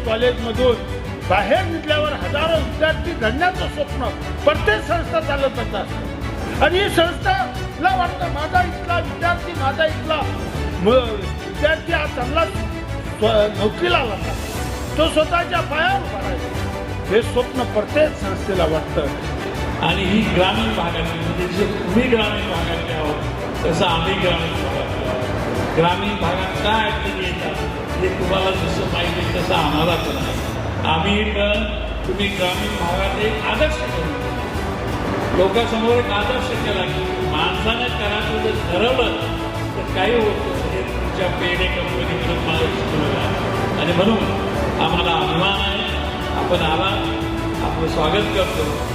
कॉलेजमधून बाहेर निघल्यावर हजारो विद्यार्थी घडण्याचं स्वप्न प्रत्येक संस्था चालत असतात आणि ही संस्थाला वाटतं माझा इथला विद्यार्थी विद्यार्थी हा चांगला नोकरीला लागला, तो स्वतःच्या पायावर उभा राहिला, हे स्वप्न प्रत्येक संस्थेला वाटतं. आणि ही ग्रामीण भागातली म्हणजे जे तुम्ही ग्रामीण भागातले आहोत तसं आम्ही ग्रामीण भागातले आहोत. ग्रामीण भागात काय अडचणी येतात हे तुम्हाला जसं पाहिजे तसं आम्हाला पण आहे. आम्ही तर तुम्ही ग्रामीण भागात एक आदर्श करू, लोकांसमोर एक आदर्श केला की माणसाने करायचं जर ठरवलं तर काही होतं हे तुमच्या पेढे कंपनीकडून मला शिकवलं. आणि म्हणून आम्हाला अभिमान आहे, आपण आला, आपलं स्वागत करतो.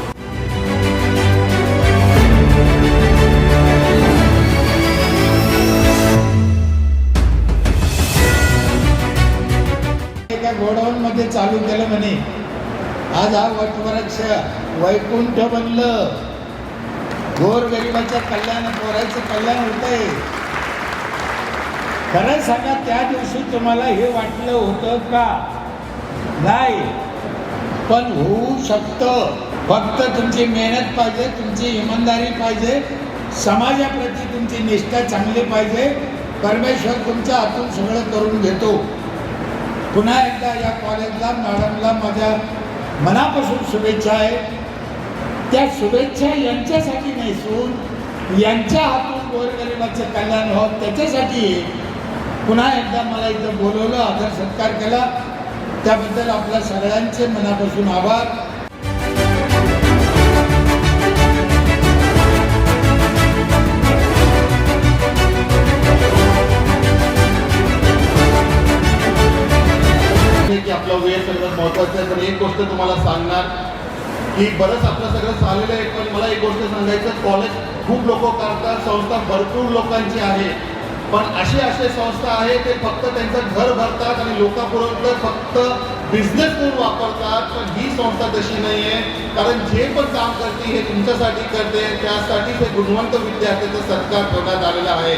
गोडाऊन मध्ये चालू केलं म्हणे. आज हा वटवृक्ष वैकुंठ बनलं, गोरगरिबाच्या कल्याण, पोराचं कल्याण होतंय. खरं सांगा, त्या दिवशी तुम्हाला हे वाटलं होतं का? नाही, पण होऊ शकतं. फक्त तुमची मेहनत पाहिजे, तुमची इमानदारी पाहिजे, समाजाप्रती तुमची निष्ठा चांगली पाहिजे. परमेश्वर तुमच्या हातून सगळं करून घेतो. पुन्हा एकदा या कॉलेजला, मॅडमला माझ्या मनापासून शुभेच्छा आहे. त्या शुभेच्छा यांच्यासाठी नसून यांच्या हातून गोरगरिबाचं कल्याण व्हावं त्याच्यासाठी पुन्हा एकदा मला इथं बोलवलं, आदर सत्कार केला, त्याबद्दल आपल्या सगळ्यांचे मनापासून आभार. की आपला वेळ सगळं महत्त्वाचं आहे. पण एक गोष्ट तुम्हाला सांगणार की बरंच आपलं सगळं चाललेलं आहे, पण मला एक गोष्ट सांगायचं, कॉलेज खूप लोक करतात, संस्था भरपूर लोकांची आहे, पण असे संस्था आहे ते फक्त त्यांचं घर भरतात आणि लोकांपुरतं फक्त बिझनेस म्हणून वापरतात. पण ही संस्था तशी नाही आहे, कारण जे पण काम करते हे तुमच्यासाठी करते, त्यासाठी ते गुणवंत विद्यार्थ्यांचा सत्कार करण्यात आलेला आहे.